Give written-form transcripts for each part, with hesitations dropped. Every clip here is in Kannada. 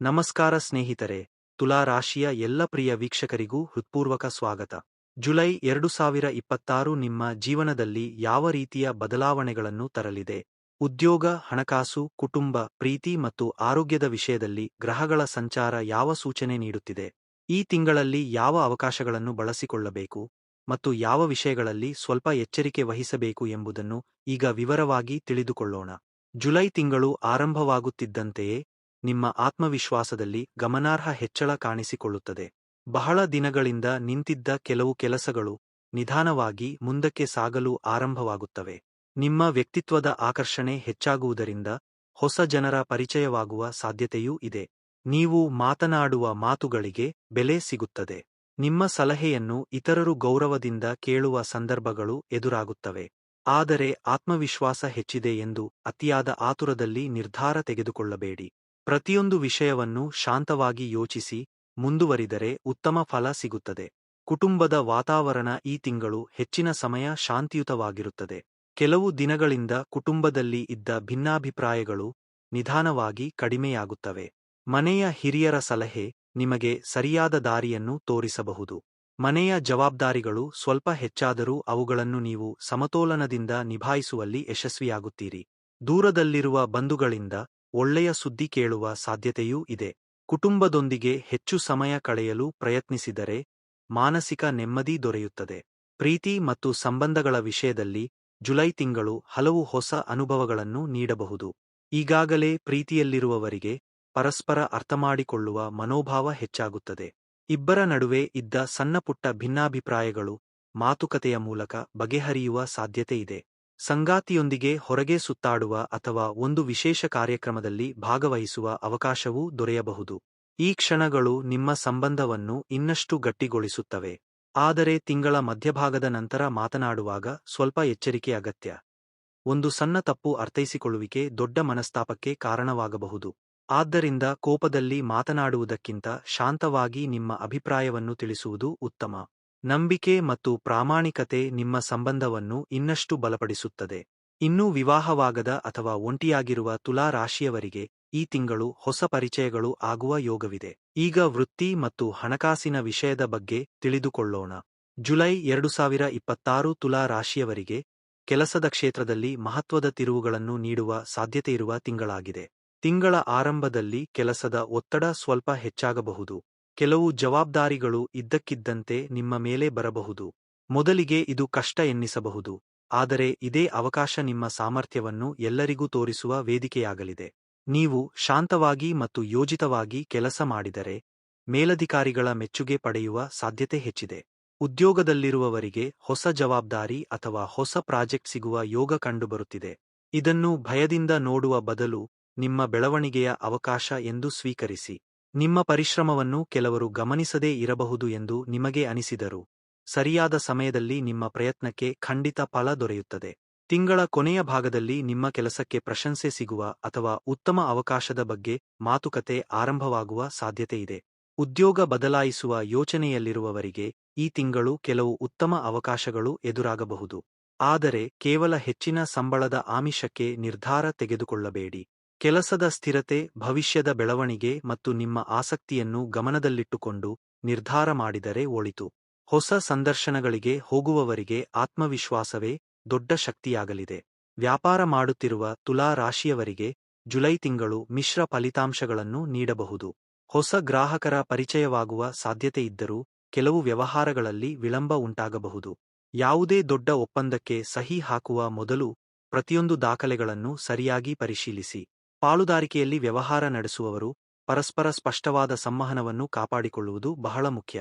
ನಮಸ್ಕಾರ ಸ್ನೇಹಿತರೆ, ತುಲಾ ರಾಶಿಯ ಎಲ್ಲ ಪ್ರಿಯ ವೀಕ್ಷಕರಿಗೂ ಹೃತ್ಪೂರ್ವಕ ಸ್ವಾಗತ. ಜುಲೈ 2026 ನಿಮ್ಮ ಜೀವನದಲ್ಲಿ ಯಾವ ರೀತಿಯ ಬದಲಾವಣೆಗಳನ್ನು ತರಲಿದೆ? ಉದ್ಯೋಗ, ಹಣಕಾಸು, ಕುಟುಂಬ, ಪ್ರೀತಿ ಮತ್ತು ಆರೋಗ್ಯದ ವಿಷಯದಲ್ಲಿ ಗ್ರಹಗಳ ಸಂಚಾರ ಯಾವ ಸೂಚನೆ ನೀಡುತ್ತಿದೆ? ಈ ತಿಂಗಳಲ್ಲಿ ಯಾವ ಅವಕಾಶಗಳನ್ನು ಬಳಸಿಕೊಳ್ಳಬೇಕು ಮತ್ತು ಯಾವ ವಿಷಯಗಳಲ್ಲಿ ಸ್ವಲ್ಪ ಎಚ್ಚರಿಕೆ ವಹಿಸಬೇಕು ಎಂಬುದನ್ನು ಈಗ ವಿವರವಾಗಿ ತಿಳಿದುಕೊಳ್ಳೋಣ. ಜುಲೈ ತಿಂಗಳು ಆರಂಭವಾಗುತ್ತಿದ್ದಂತೆಯೇ ನಿಮ್ಮ ಆತ್ಮವಿಶ್ವಾಸದಲ್ಲಿ ಗಮನಾರ್ಹ ಹೆಚ್ಚಳ ಕಾಣಿಸಿಕೊಳ್ಳುತ್ತದೆ. ಬಹಳ ದಿನಗಳಿಂದ ನಿಂತಿದ್ದ ಕೆಲವು ಕೆಲಸಗಳು ನಿಧಾನವಾಗಿ ಮುಂದಕ್ಕೆ ಸಾಗಲು ಆರಂಭವಾಗುತ್ತವೆ. ನಿಮ್ಮ ವ್ಯಕ್ತಿತ್ವದ ಆಕರ್ಷಣೆ ಹೆಚ್ಚಾಗುವುದರಿಂದ ಹೊಸ ಜನರ ಪರಿಚಯವಾಗುವ ಸಾಧ್ಯತೆಯೂ ಇದೆ. ನೀವು ಮಾತನಾಡುವ ಮಾತುಗಳಿಗೆ ಬೆಲೆ ಸಿಗುತ್ತದೆ. ನಿಮ್ಮ ಸಲಹೆಯನ್ನು ಇತರರು ಗೌರವದಿಂದ ಕೇಳುವ ಸಂದರ್ಭಗಳು ಎದುರಾಗುತ್ತವೆ. ಆದರೆ ಆತ್ಮವಿಶ್ವಾಸ ಹೆಚ್ಚಿದೆ ಎಂದು ಅತಿಯಾದ ಆತುರದಲ್ಲಿ ನಿರ್ಧಾರ ತೆಗೆದುಕೊಳ್ಳಬೇಡಿ. ಪ್ರತಿಯೊಂದು ವಿಷಯವನ್ನು ಶಾಂತವಾಗಿ ಯೋಚಿಸಿ ಮುಂದುವರಿದರೆ ಉತ್ತಮ ಫಲ ಸಿಗುತ್ತದೆ. ಕುಟುಂಬದ ವಾತಾವರಣ ಈ ತಿಂಗಳು ಹೆಚ್ಚಿನ ಸಮಯ ಶಾಂತಿಯುತವಾಗಿರುತ್ತದೆ. ಕೆಲವು ದಿನಗಳಿಂದ ಕುಟುಂಬದಲ್ಲಿ ಇದ್ದ ಭಿನ್ನಾಭಿಪ್ರಾಯಗಳು ನಿಧಾನವಾಗಿ ಕಡಿಮೆಯಾಗುತ್ತವೆ. ಮನೆಯ ಹಿರಿಯರ ಸಲಹೆ ನಿಮಗೆ ಸರಿಯಾದ ದಾರಿಯನ್ನು ತೋರಿಸಬಹುದು. ಮನೆಯ ಜವಾಬ್ದಾರಿಗಳು ಸ್ವಲ್ಪ ಹೆಚ್ಚಾದರೂ ಅವುಗಳನ್ನು ನೀವು ಸಮತೋಲನದಿಂದ ನಿಭಾಯಿಸುವಲ್ಲಿ ಯಶಸ್ವಿಯಾಗುತ್ತೀರಿ. ದೂರದಲ್ಲಿರುವ ಬಂಧುಗಳಿಂದ ಒಳ್ಳೆಯ ಸುದ್ದಿ ಕೇಳುವ ಸಾಧ್ಯತೆಯೂ ಇದೆ. ಕುಟುಂಬದೊಂದಿಗೆ ಹೆಚ್ಚು ಸಮಯ ಕಳೆಯಲು ಪ್ರಯತ್ನಿಸಿದರೆ ಮಾನಸಿಕ ನೆಮ್ಮದಿ ದೊರೆಯುತ್ತದೆ. ಪ್ರೀತಿ ಮತ್ತು ಸಂಬಂಧಗಳ ವಿಷಯದಲ್ಲಿ ಜುಲೈ ತಿಂಗಳು ಹಲವು ಹೊಸ ಅನುಭವಗಳನ್ನು ನೀಡಬಹುದು. ಈಗಾಗಲೇ ಪ್ರೀತಿಯಲ್ಲಿರುವವರಿಗೆ ಪರಸ್ಪರ ಅರ್ಥಮಾಡಿಕೊಳ್ಳುವ ಮನೋಭಾವ ಹೆಚ್ಚಾಗುತ್ತದೆ. ಇಬ್ಬರ ನಡುವೆ ಇದ್ದ ಸಣ್ಣಪುಟ್ಟ ಭಿನ್ನಾಭಿಪ್ರಾಯಗಳು ಮಾತುಕತೆಯ ಮೂಲಕ ಬಗೆಹರಿಯುವ ಸಾಧ್ಯತೆಯಿದೆ. ಸಂಗಾತಿಯೊಂದಿಗೆ ಹೊರಗೆ ಸುತ್ತಾಡುವ ಅಥವಾ ಒಂದು ವಿಶೇಷ ಕಾರ್ಯಕ್ರಮದಲ್ಲಿ ಭಾಗವಹಿಸುವ ಅವಕಾಶವೂ ದೊರೆಯಬಹುದು. ಈ ಕ್ಷಣಗಳು ನಿಮ್ಮ ಸಂಬಂಧವನ್ನು ಇನ್ನಷ್ಟು ಗಟ್ಟಿಗೊಳಿಸುತ್ತವೆ. ಆದರೆ ತಿಂಗಳ ಮಧ್ಯಭಾಗದ ನಂತರ ಮಾತನಾಡುವಾಗ ಸ್ವಲ್ಪ ಎಚ್ಚರಿಕೆ ಅಗತ್ಯ. ಒಂದು ಸಣ್ಣ ತಪ್ಪು ಅರ್ಥೈಸಿಕೊಳ್ಳುವಿಕೆ ದೊಡ್ಡ ಮನಸ್ತಾಪಕ್ಕೆ ಕಾರಣವಾಗಬಹುದು. ಆದ್ದರಿಂದ ಕೋಪದಲ್ಲಿ ಮಾತನಾಡುವುದಕ್ಕಿಂತ ಶಾಂತವಾಗಿ ನಿಮ್ಮ ಅಭಿಪ್ರಾಯವನ್ನು ತಿಳಿಸುವುದು ಉತ್ತಮ. ನಂಬಿಕೆ ಮತ್ತು ಪ್ರಾಮಾಣಿಕತೆ ನಿಮ್ಮ ಸಂಬಂಧವನ್ನು ಇನ್ನಷ್ಟು ಬಲಪಡಿಸುತ್ತದೆ. ಇನ್ನೂ ವಿವಾಹವಾಗದ ಅಥವಾ ಒಂಟಿಯಾಗಿರುವ ತುಲಾ ರಾಶಿಯವರಿಗೆ ಈ ತಿಂಗಳು ಹೊಸ ಪರಿಚಯಗಳು ಆಗುವ ಯೋಗವಿದೆ. ಈಗ ವೃತ್ತಿ ಮತ್ತು ಹಣಕಾಸಿನ ವಿಷಯದ ಬಗ್ಗೆ ತಿಳಿದುಕೊಳ್ಳೋಣ. ಜುಲೈ 2026 ತುಲಾ ರಾಶಿಯವರಿಗೆ ಕೆಲಸದ ಕ್ಷೇತ್ರದಲ್ಲಿ ಮಹತ್ವದ ತಿರುವುಗಳನ್ನು ನೀಡುವ ಸಾಧ್ಯತೆಯಿರುವ ತಿಂಗಳಾಗಿದೆ. ತಿಂಗಳ ಆರಂಭದಲ್ಲಿ ಕೆಲಸದ ಒತ್ತಡ ಸ್ವಲ್ಪ ಹೆಚ್ಚಾಗಬಹುದು. ಕೆಲವು ಜವಾಬ್ದಾರಿಗಳು ಇದ್ದಕ್ಕಿದ್ದಂತೆ ನಿಮ್ಮ ಮೇಲೆ ಬರಬಹುದು. ಮೊದಲಿಗೆ ಇದು ಕಷ್ಟ ಎನ್ನಿಸಬಹುದು, ಆದರೆ ಇದೇ ಅವಕಾಶ ನಿಮ್ಮ ಸಾಮರ್ಥ್ಯವನ್ನು ಎಲ್ಲರಿಗೂ ತೋರಿಸುವ ವೇದಿಕೆಯಾಗಲಿದೆ. ನೀವು ಶಾಂತವಾಗಿ ಮತ್ತು ಯೋಜಿತವಾಗಿ ಕೆಲಸ ಮಾಡಿದರೆ ಮೇಲಧಿಕಾರಿಗಳ ಮೆಚ್ಚುಗೆ ಪಡೆಯುವ ಸಾಧ್ಯತೆ ಹೆಚ್ಚಿದೆ. ಉದ್ಯೋಗದಲ್ಲಿರುವವರಿಗೆ ಹೊಸ ಜವಾಬ್ದಾರಿ ಅಥವಾ ಹೊಸ ಪ್ರಾಜೆಕ್ಟ್ ಸಿಗುವ ಯೋಗ ಕಂಡುಬರುತ್ತಿದೆ. ಇದನ್ನು ಭಯದಿಂದ ನೋಡುವ ಬದಲು ನಿಮ್ಮ ಬೆಳವಣಿಗೆಯ ಅವಕಾಶ ಎಂದು ಸ್ವೀಕರಿಸಿ. ನಿಮ್ಮ ಪರಿಶ್ರಮವನ್ನು ಕೆಲವರು ಗಮನಿಸದೇ ಇರಬಹುದು ಎಂದು ನಿಮಗೆ ಅನಿಸಿದರೂ ಸರಿಯಾದ ಸಮಯದಲ್ಲಿ ನಿಮ್ಮ ಪ್ರಯತ್ನಕ್ಕೆ ಖಂಡಿತ ಫಲ ದೊರೆಯುತ್ತದೆ. ತಿಂಗಳ ಕೊನೆಯ ಭಾಗದಲ್ಲಿ ನಿಮ್ಮ ಕೆಲಸಕ್ಕೆ ಪ್ರಶಂಸೆ ಸಿಗುವ ಅಥವಾ ಉತ್ತಮ ಅವಕಾಶದ ಬಗ್ಗೆ ಮಾತುಕತೆ ಆರಂಭವಾಗುವ ಸಾಧ್ಯತೆಯಿದೆ. ಉದ್ಯೋಗ ಬದಲಾಯಿಸುವ ಯೋಚನೆಯಲ್ಲಿರುವವರಿಗೆ ಈ ತಿಂಗಳು ಕೆಲವು ಉತ್ತಮ ಅವಕಾಶಗಳು ಎದುರಾಗಬಹುದು. ಆದರೆ ಕೇವಲ ಹೆಚ್ಚಿನ ಸಂಬಳದ ಆಮಿಷಕ್ಕೆ ನಿರ್ಧಾರ ತೆಗೆದುಕೊಳ್ಳಬೇಡಿ. ಕೆಲಸದ ಸ್ಥಿರತೆ, ಭವಿಷ್ಯದ ಬೆಳವಣಿಗೆ ಮತ್ತು ನಿಮ್ಮ ಆಸಕ್ತಿಯನ್ನು ಗಮನದಲ್ಲಿಟ್ಟುಕೊಂಡು ನಿರ್ಧಾರ ಮಾಡಿದರೆ ಒಳಿತು. ಹೊಸ ಸಂದರ್ಶನಗಳಿಗೆ ಹೋಗುವವರಿಗೆ ಆತ್ಮವಿಶ್ವಾಸವೇ ದೊಡ್ಡ ಶಕ್ತಿಯಾಗಲಿದೆ. ವ್ಯಾಪಾರ ಮಾಡುತ್ತಿರುವ ತುಲಾ ರಾಶಿಯವರಿಗೆ ಜುಲೈ ತಿಂಗಳು ಮಿಶ್ರ ಫಲಿತಾಂಶಗಳನ್ನು ನೀಡಬಹುದು. ಹೊಸ ಗ್ರಾಹಕರ ಪರಿಚಯವಾಗುವ ಸಾಧ್ಯತೆಯಿದ್ದರೂ ಕೆಲವು ವ್ಯವಹಾರಗಳಲ್ಲಿ ವಿಳಂಬ ಉಂಟಾಗಬಹುದು. ಯಾವುದೇ ದೊಡ್ಡ ಒಪ್ಪಂದಕ್ಕೆ ಸಹಿ ಹಾಕುವ ಮೊದಲು ಪ್ರತಿಯೊಂದು ದಾಖಲೆಗಳನ್ನು ಸರಿಯಾಗಿ ಪರಿಶೀಲಿಸಿ. ಪಾಲುದಾರಿಕೆಯಲ್ಲಿ ವ್ಯವಹಾರ ನಡೆಸುವವರು ಪರಸ್ಪರ ಸ್ಪಷ್ಟವಾದ ಸಂವಹನವನ್ನು ಕಾಪಾಡಿಕೊಳ್ಳುವುದು ಬಹಳ ಮುಖ್ಯ.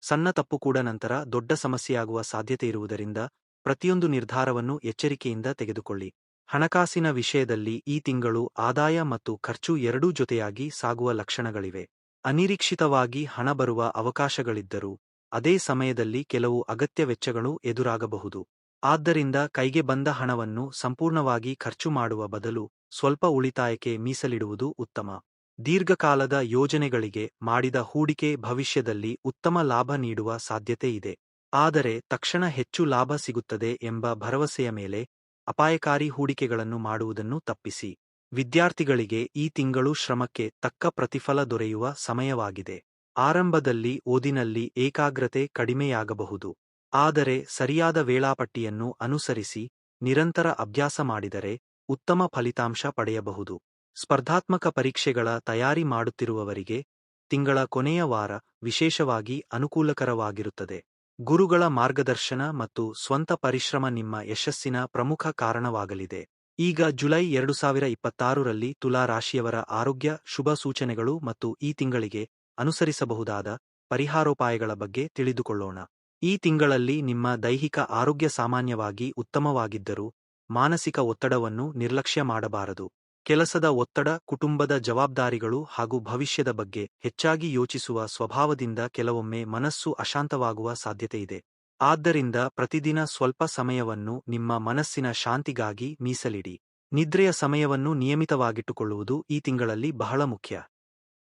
ಸಣ್ಣ ತಪ್ಪು ಕೂಡ ನಂತರ ದೊಡ್ಡ ಸಮಸ್ಯೆಯಾಗುವ ಸಾಧ್ಯತೆಯಿರುವುದರಿಂದ ಪ್ರತಿಯೊಂದು ನಿರ್ಧಾರವನ್ನು ಎಚ್ಚರಿಕೆಯಿಂದ ತೆಗೆದುಕೊಳ್ಳಿ. ಹಣಕಾಸಿನ ವಿಷಯದಲ್ಲಿ ಈ ತಿಂಗಳು ಆದಾಯ ಮತ್ತು ಖರ್ಚು ಎರಡೂ ಜೊತೆಯಾಗಿ ಸಾಗುವ ಲಕ್ಷಣಗಳಿವೆ. ಅನಿರೀಕ್ಷಿತವಾಗಿ ಹಣ ಬರುವ ಅವಕಾಶಗಳಿದ್ದರೂ ಅದೇ ಸಮಯದಲ್ಲಿ ಕೆಲವು ಅಗತ್ಯ ವೆಚ್ಚಗಳು ಎದುರಾಗಬಹುದು. ಆದ್ದರಿಂದ ಕೈಗೆ ಬಂದ ಹಣವನ್ನು ಸಂಪೂರ್ಣವಾಗಿ ಖರ್ಚು ಮಾಡುವ ಬದಲು ಸ್ವಲ್ಪ ಉಳಿತಾಯಕ್ಕೆ ಮೀಸಲಿಡುವುದು ಉತ್ತಮ. ದೀರ್ಘಕಾಲದ ಯೋಜನೆಗಳಿಗೆ ಮಾಡಿದ ಹೂಡಿಕೆ ಭವಿಷ್ಯದಲ್ಲಿ ಉತ್ತಮ ಲಾಭ ನೀಡುವ ಸಾಧ್ಯತೆ ಇದೆ. ಆದರೆ ತಕ್ಷಣ ಹೆಚ್ಚು ಲಾಭ ಸಿಗುತ್ತದೆ ಎಂಬ ಭರವಸೆಯ ಮೇಲೆ ಅಪಾಯಕಾರಿ ಹೂಡಿಕೆಗಳನ್ನು ಮಾಡುವುದನ್ನು ತಪ್ಪಿಸಿ. ವಿದ್ಯಾರ್ಥಿಗಳಿಗೆ ಈ ತಿಂಗಳು ಶ್ರಮಕ್ಕೆ ತಕ್ಕ ಪ್ರತಿಫಲ ದೊರೆಯುವ ಸಮಯವಾಗಿದೆ. ಆರಂಭದಲ್ಲಿ ಓದಿನಲ್ಲಿ ಏಕಾಗ್ರತೆ ಕಡಿಮೆಯಾಗಬಹುದು. ಆದರೆ ಸರಿಯಾದ ವೇಳಾಪಟ್ಟಿಯನ್ನು ಅನುಸರಿಸಿ ನಿರಂತರ ಅಭ್ಯಾಸ ಮಾಡಿದರೆ ಉತ್ತಮ ಫಲಿತಾಂಶ ಪಡೆಯಬಹುದು. ಸ್ಪರ್ಧಾತ್ಮಕ ಪರೀಕ್ಷೆಗಳ ತಯಾರಿ ಮಾಡುತ್ತಿರುವವರಿಗೆ ತಿಂಗಳ ಕೊನೆಯ ವಾರ ವಿಶೇಷವಾಗಿ ಅನುಕೂಲಕರವಾಗಿರುತ್ತದೆ. ಗುರುಗಳ ಮಾರ್ಗದರ್ಶನ ಮತ್ತು ಸ್ವಂತ ಪರಿಶ್ರಮ ನಿಮ್ಮ ಯಶಸ್ಸಿನ ಪ್ರಮುಖ ಕಾರಣವಾಗಲಿದೆ. ಈಗ ಜುಲೈ 2026ರಲ್ಲಿ ತುಲಾ ರಾಶಿಯವರ ಆರೋಗ್ಯ ಶುಭ ಸೂಚನೆಗಳು ಮತ್ತು ಈ ತಿಂಗಳಿಗೆ ಅನುಸರಿಸಬಹುದಾದ ಪರಿಹಾರೋಪಾಯಗಳ ಬಗ್ಗೆ ತಿಳಿದುಕೊಳ್ಳೋಣ. ಈ ತಿಂಗಳಲ್ಲಿ ನಿಮ್ಮ ದೈಹಿಕ ಆರೋಗ್ಯ ಸಾಮಾನ್ಯವಾಗಿ ಉತ್ತಮವಾಗಿದ್ದರೂ ಮಾನಸಿಕ ಒತ್ತಡವನ್ನು ನಿರ್ಲಕ್ಷ್ಯ ಮಾಡಬಾರದು. ಕೆಲಸದ ಒತ್ತಡ, ಕುಟುಂಬದ ಜವಾಬ್ದಾರಿಗಳು ಹಾಗೂ ಭವಿಷ್ಯದ ಬಗ್ಗೆ ಹೆಚ್ಚಾಗಿ ಯೋಚಿಸುವ ಸ್ವಭಾವದಿಂದ ಕೆಲವೊಮ್ಮೆ ಮನಸ್ಸು ಅಶಾಂತವಾಗುವ ಸಾಧ್ಯತೆಯಿದೆ. ಆದ್ದರಿಂದ ಪ್ರತಿದಿನ ಸ್ವಲ್ಪ ಸಮಯವನ್ನು ನಿಮ್ಮ ಮನಸ್ಸಿನ ಶಾಂತಿಗಾಗಿ ಮೀಸಲಿಡಿ. ನಿದ್ರೆಯ ಸಮಯವನ್ನು ನಿಯಮಿತವಾಗಿಟ್ಟುಕೊಳ್ಳುವುದು ಈ ತಿಂಗಳಲ್ಲಿ ಬಹಳ ಮುಖ್ಯ.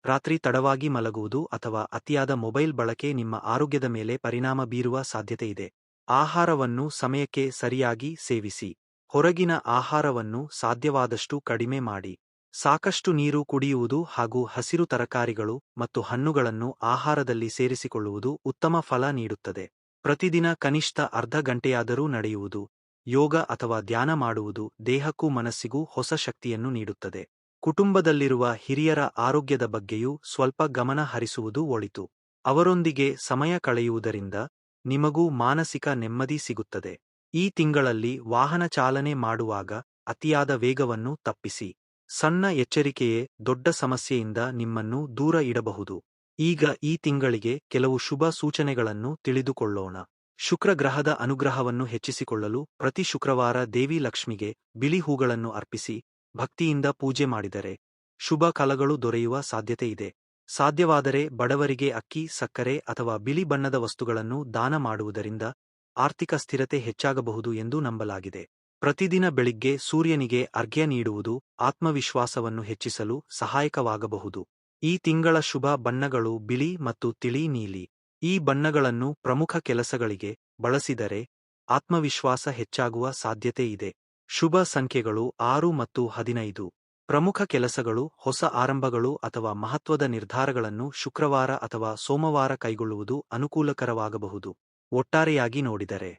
ರಾತ್ರಿ ತಡವಾಗಿ ಮಲಗುವುದು ಅಥವಾ ಅತಿಯಾದ ಮೊಬೈಲ್ ಬಳಕೆ ನಿಮ್ಮ ಆರೋಗ್ಯದ ಮೇಲೆ ಪರಿಣಾಮ ಬೀರುವ ಸಾಧ್ಯತೆಯಿದೆ. ಆಹಾರವನ್ನು ಸಮಯಕ್ಕೆ ಸರಿಯಾಗಿ ಸೇವಿಸಿ. ಹೊರಗಿನ ಆಹಾರವನ್ನು ಸಾಧ್ಯವಾದಷ್ಟು ಕಡಿಮೆ ಮಾಡಿ. ಸಾಕಷ್ಟು ನೀರು ಕುಡಿಯುವುದು ಹಾಗೂ ಹಸಿರು ತರಕಾರಿಗಳು ಮತ್ತು ಹಣ್ಣುಗಳನ್ನು ಆಹಾರದಲ್ಲಿ ಸೇರಿಸಿಕೊಳ್ಳುವುದು ಉತ್ತಮ ಫಲ ನೀಡುತ್ತದೆ. ಪ್ರತಿದಿನ ಕನಿಷ್ಠ ಅರ್ಧ ಗಂಟೆಯಾದರೂ ನಡೆಯುವುದು, ಯೋಗ ಅಥವಾ ಧ್ಯಾನ ಮಾಡುವುದು ದೇಹಕ್ಕೂ ಮನಸ್ಸಿಗೂ ಹೊಸ ಶಕ್ತಿಯನ್ನು ನೀಡುತ್ತದೆ. ಕುಟುಂಬದಲ್ಲಿರುವ ಹಿರಿಯರ ಆರೋಗ್ಯದ ಬಗ್ಗೆಯೂ ಸ್ವಲ್ಪ ಗಮನ ಹರಿಸುವುದು ಒಳಿತು. ಅವರೊಂದಿಗೆ ಸಮಯ ಕಳೆಯುವುದರಿಂದ ನಿಮಗೂ ಮಾನಸಿಕ ನೆಮ್ಮದಿ ಸಿಗುತ್ತದೆ. ಈ ತಿಂಗಳಲ್ಲಿ ವಾಹನ ಚಾಲನೆ ಮಾಡುವಾಗ ಅತಿಯಾದ ವೇಗವನ್ನು ತಪ್ಪಿಸಿ. ಸಣ್ಣ ಎಚ್ಚರಿಕೆಯೇ ದೊಡ್ಡ ಸಮಸ್ಯೆಯಿಂದ ನಿಮ್ಮನ್ನು ದೂರ ಇಡಬಹುದು. ಈಗ ಈ ತಿಂಗಳಿಗೆ ಕೆಲವು ಶುಭ ಸೂಚನೆಗಳನ್ನು ತಿಳಿದುಕೊಳ್ಳೋಣ. ಶುಕ್ರ ಗ್ರಹದ ಅನುಗ್ರಹವನ್ನು ಹೆಚ್ಚಿಸಿಕೊಳ್ಳಲು ಪ್ರತಿ ಶುಕ್ರವಾರ ದೇವಿ ಲಕ್ಷ್ಮಿಗೆ ಬಿಳಿ ಹೂಗಳನ್ನು ಅರ್ಪಿಸಿ ಭಕ್ತಿಯಿಂದ ಪೂಜೆ ಮಾಡಿದರೆ ಶುಭ ಫಲಗಳು ದೊರೆಯುವ ಸಾಧ್ಯತೆಯಿದೆ. ಸಾಧ್ಯವಾದರೆ ಬಡವರಿಗೆ ಅಕ್ಕಿ, ಸಕ್ಕರೆ ಅಥವಾ ಬಿಳಿ ಬಣ್ಣದ ವಸ್ತುಗಳನ್ನು ದಾನ ಮಾಡುವುದರಿಂದ ಆರ್ಥಿಕ ಸ್ಥಿರತೆ ಹೆಚ್ಚಾಗಬಹುದು ಎಂದು ನಂಬಲಾಗಿದೆ. ಪ್ರತಿದಿನ ಬೆಳಿಗ್ಗೆ ಸೂರ್ಯನಿಗೆ ಅರ್ಘ್ಯ ನೀಡುವುದು ಆತ್ಮವಿಶ್ವಾಸವನ್ನು ಹೆಚ್ಚಿಸಲು ಸಹಾಯಕವಾಗಬಹುದು. ಈ ತಿಂಗಳ ಶುಭ ಬಣ್ಣಗಳು ಬಿಳಿ ಮತ್ತು ತಿಳಿ ನೀಲಿ. ಈ ಬಣ್ಣಗಳನ್ನು ಪ್ರಮುಖ ಕೆಲಸಗಳಿಗೆ ಬಳಸಿದರೆ ಆತ್ಮವಿಶ್ವಾಸ ಹೆಚ್ಚಾಗುವ ಸಾಧ್ಯತೆಯಿದೆ. ಶುಭ ಸಂಖ್ಯೆಗಳು 6 ಮತ್ತು 15. ಪ್ರಮುಖ ಕೆಲಸಗಳು, ಹೊಸ ಆರಂಭಗಳು ಅಥವಾ ಮಹತ್ವದ ನಿರ್ಧಾರಗಳನ್ನು ಶುಕ್ರವಾರ ಅಥವಾ ಸೋಮವಾರ ಕೈಗೊಳ್ಳುವುದು ಅನುಕೂಲಕರವಾಗಬಹುದು. ಒಟ್ಟಾರೆಯಾಗಿ ನೋಡಿದರೆ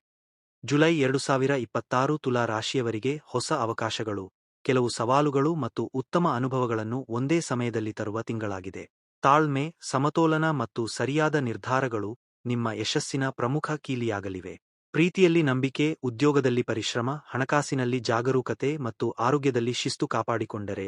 ಜುಲೈ 2026 ತುಲಾ ರಾಶಿಯವರಿಗೆ ಹೊಸ ಅವಕಾಶಗಳು, ಕೆಲವು ಸವಾಲುಗಳು ಮತ್ತು ಉತ್ತಮ ಅನುಭವಗಳನ್ನು ಒಂದೇ ಸಮಯದಲ್ಲಿ ತರುವ ತಿಂಗಳಾಗಿದೆ. ತಾಳ್ಮೆ, ಸಮತೋಲನ ಮತ್ತು ಸರಿಯಾದ ನಿರ್ಧಾರಗಳು ನಿಮ್ಮ ಯಶಸ್ಸಿನ ಪ್ರಮುಖ ಕೀಲಿಯಾಗಲಿವೆ. ಪ್ರೀತಿಯಲ್ಲಿ ನಂಬಿಕೆ, ಉದ್ಯೋಗದಲ್ಲಿ ಪರಿಶ್ರಮ, ಹಣಕಾಸಿನಲ್ಲಿ ಜಾಗರೂಕತೆ ಮತ್ತು ಆರೋಗ್ಯದಲ್ಲಿ ಶಿಸ್ತು ಕಾಪಾಡಿಕೊಂಡರೆ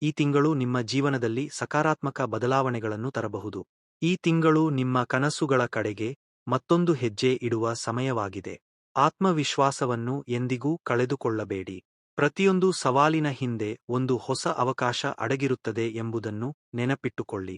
ಈ ತಿಂಗಳು ನಿಮ್ಮ ಜೀವನದಲ್ಲಿ ಸಕಾರಾತ್ಮಕ ಬದಲಾವಣೆಗಳನ್ನು ತರಬಹುದು. ಈ ತಿಂಗಳು ನಿಮ್ಮ ಕನಸುಗಳ ಕಡೆಗೆ ಮತ್ತೊಂದು ಹೆಜ್ಜೆ ಇಡುವ ಸಮಯವಾಗಿದೆ. ಆತ್ಮವಿಶ್ವಾಸವನ್ನು ಎಂದಿಗೂ ಕಳೆದುಕೊಳ್ಳಬೇಡಿ. ಪ್ರತಿಯೊಂದು ಸವಾಲಿನ ಹಿಂದೆ ಒಂದು ಹೊಸ ಅವಕಾಶ ಅಡಗಿರುತ್ತದೆ ಎಂಬುದನ್ನು ನೆನಪಿಟ್ಟುಕೊಳ್ಳಿ.